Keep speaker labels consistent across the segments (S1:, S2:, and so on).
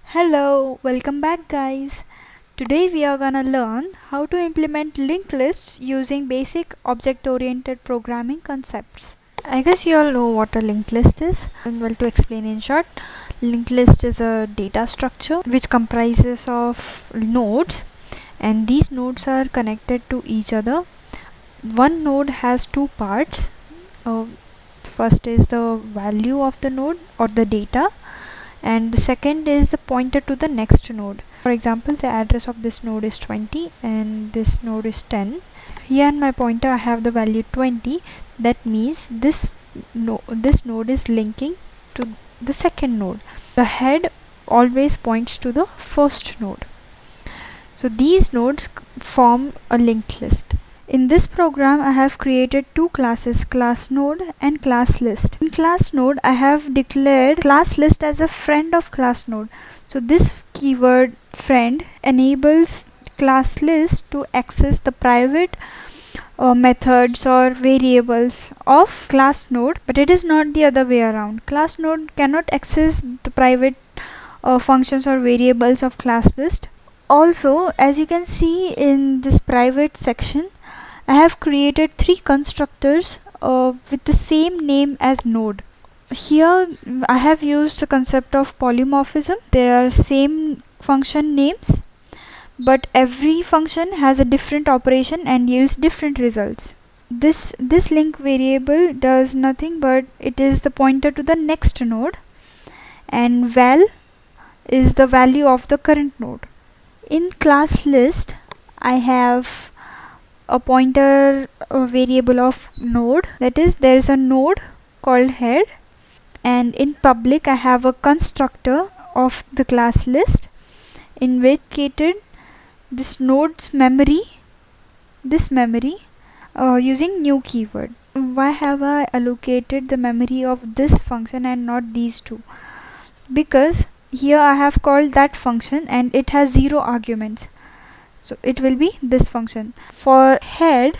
S1: Hello, welcome back guys. Today we are gonna learn how to implement linked lists using basic object-oriented programming concepts. I guess you all know what a linked list is. Well, to explain in short, linked list is a data structure which comprises of nodes, and these nodes are connected to each other. One node has two parts. First is the value of the node or the data, and the second is the pointer to the next node. For example, the address of this node is 20 and this node is 10. Here in my pointer I have the value 20. That means this node is linking to the second node. The head always points to the first node. So these nodes form a linked list. In this program I have created two classes, class node and class list. In class node I have declared class list as a friend of class node. So this keyword friend enables class list to access the private methods or variables of class node, but it is not the other way around. Class node cannot access the private functions or variables of class list. Also, as you can see in this private section, I have created three constructors with the same name as node. Here I have used the concept of polymorphism. There are same function names, but every function has a different operation and yields different results. This link variable does nothing but it is the pointer to the next node, and val is the value of the current node. In class list I have a pointer variable of node, that is there is a node called head, and in public I have a constructor of the class list in which created this node's memory using new keyword. Why have I allocated the memory of this function and not these two? Because here I have called that function and it has 0 arguments, so it will be this function. For head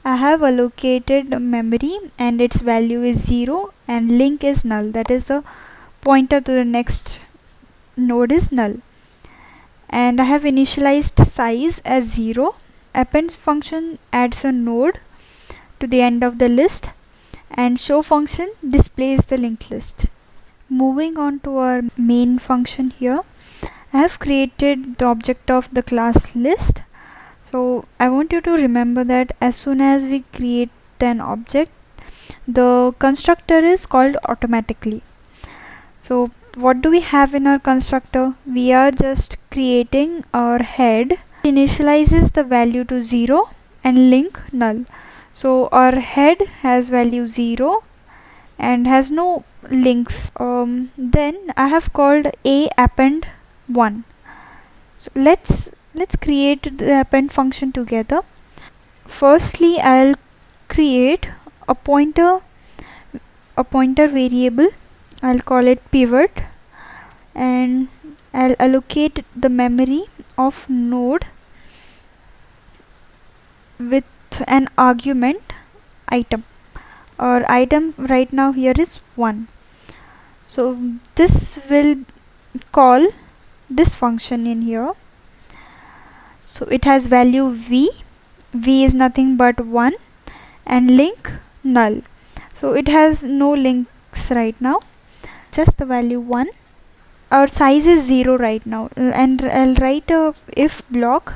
S1: I have allocated memory and its value is 0 and link is null, that is the pointer to the next node is null, and I have initialized size as 0. Append function adds a node to the end of the list, and show function displays the linked list. Moving on to our main function, here I have created the object of the class list. So I want you to remember that as soon as we create an object, the constructor is called automatically. So what do we have in our constructor? We are just creating our head, initializes the value to 0 and link null. So our head has value 0 and has no links. Then I have called a append 1. So let's create the append function together. Firstly I'll create a pointer variable. I'll call it pivot, and I'll allocate the memory of node with an argument item. Our item right now here is 1. So this will call this function in here. So it has value v is nothing but 1, and link null. So it has no links right now, just the value 1. Our size is 0 right now, and I'll write a if block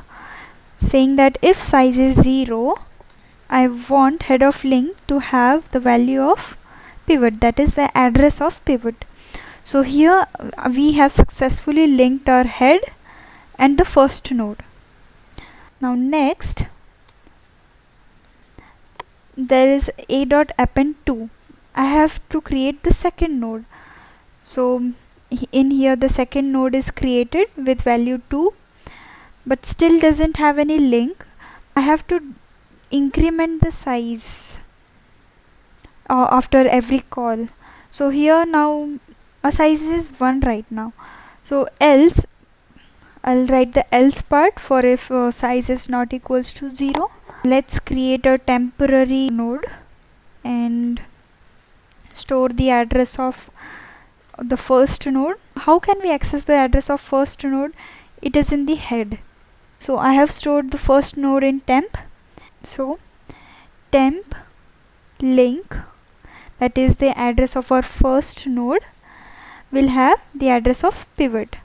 S1: saying that if size is 0, I want head of link to have the value of pivot, that is the address of pivot. So here we have successfully linked our head and the first node. Now next there is a.append 2. I have to create the second node. So in here the second node is created with value 2, but still doesn't have any link. I have to increment the size after every call. So here now a size is 1 right now. So else I'll write the else part for if size is not equals to 0. Let's create a temporary node, and store the address of the first node. How can we access the address of first node? It is in the head. So I have stored the first node in temp. So temp link, that is the address of our first node, will have the address of pivot.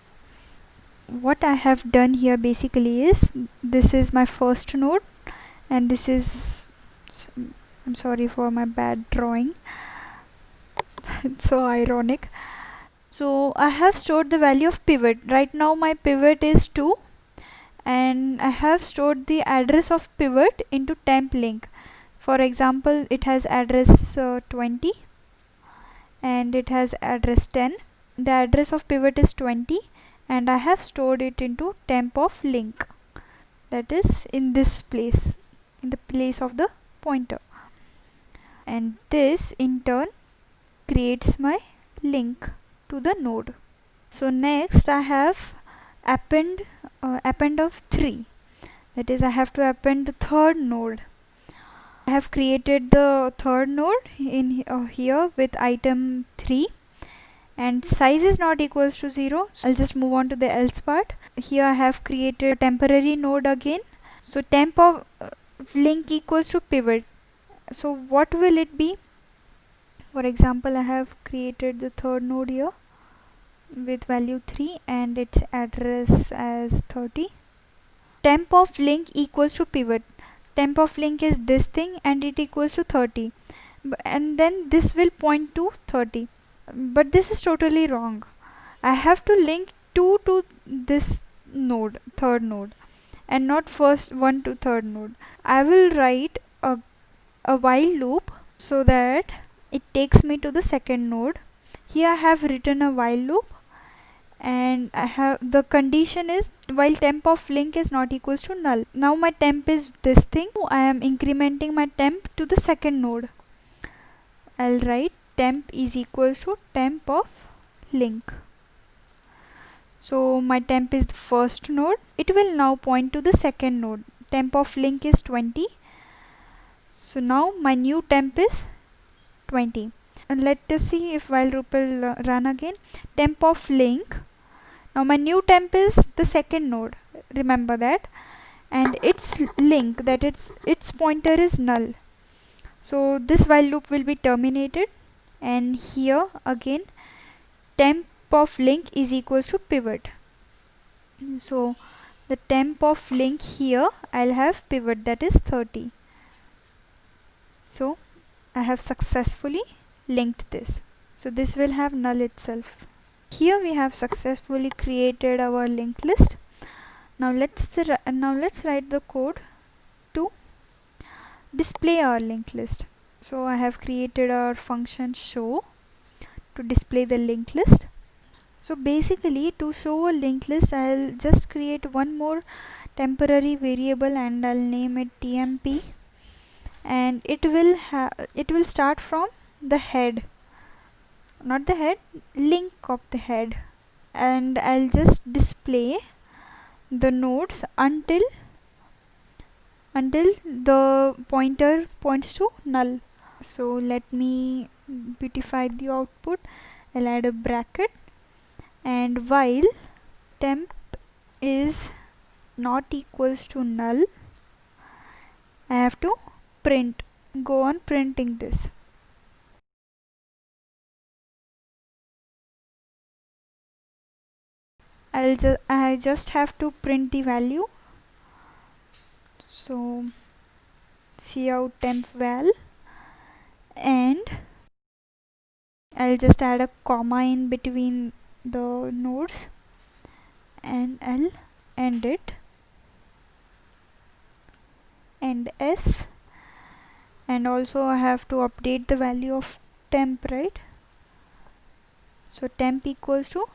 S1: What I have done here basically is, this is my first node and this is, I'm sorry for my bad drawing, it's so ironic. So I have stored the value of pivot. Right now my pivot is 2 and I have stored the address of pivot into temp link. For example, it has address 20 and it has address 10. The address of pivot is 20 and I have stored it into temp of link, that is in this place, in the place of the pointer, and this in turn creates my link to the node. So next I have append of 3, that is I have to append the third node. I have created the third node in here with item 3 and size is not equals to 0. So I'll just move on to the else part. Here I have created a temporary node again. So temp of link equals to pivot. So what will it be? For example, I have created the third node here with value 3 and its address as 30. Temp of link equals to pivot. Temp of link is this thing and it equals to 30, and then this will point to 30, but this is totally wrong. I have to link 2 to this node, third node, and not first 1 to third node. I will write a while loop so that it takes me to the second node. Here I have written a while loop and I have the condition is while temp of link is not equals to null. Now my temp is this thing. I am incrementing my temp to the second node. I'll write temp is equals to temp of link. So my temp is the first node. It will now point to the second node. Temp of link is 20. So now my new temp is 20. And let us see if while loop will run again. Temp of link. Now my new temp is the second node. Remember that. And its link, that its pointer is null. So this while loop will be terminated. And here again temp of link is equals to pivot. So the temp of link here I'll have pivot, that is 30. So I have successfully linked this. So this will have null itself. Here we have successfully created our linked list. Now let's write the code to display our linked list. So I have created our function show to display the linked list. So basically to show a linked list, I'll just create one more temporary variable and I'll name it tmp, and it will start from the head, not the head, link of the head, and I'll just display the nodes until the pointer points to null. So let me beautify the output. I'll add a bracket, and while temp is not equals to null, I have to go on printing this. I just have to print the value. So cout temp val, and I'll just add a comma in between the nodes and I'll end it, and s, and also I have to update the value of temp, right? So temp equals to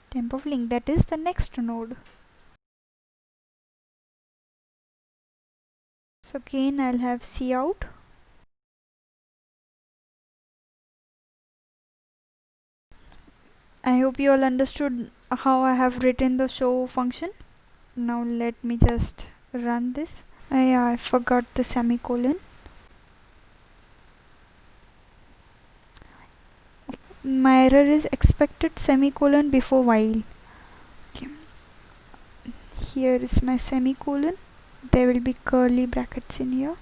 S1: temp of link, that is the next node. So again I'll have cout, I hope you all understood how I have written the show function. Now let me just run this. Yeah, I forgot the semicolon. My error is expected semicolon before while. Okay. Here is my semicolon. There will be curly brackets in here.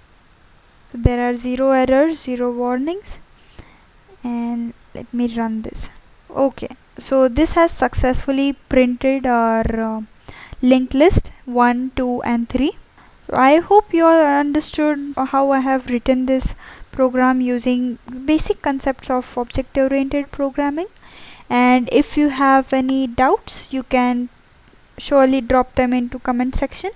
S1: So there are 0 errors, 0 warnings, and let me run this. Okay, so this has successfully printed our linked list 1, 2 and 3. So I hope you all understood how I have written this program using basic concepts of object oriented programming, and if you have any doubts you can surely drop them into comment section.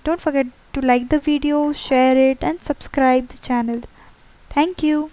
S1: Don't forget to like the video, share it and subscribe the channel. Thank you.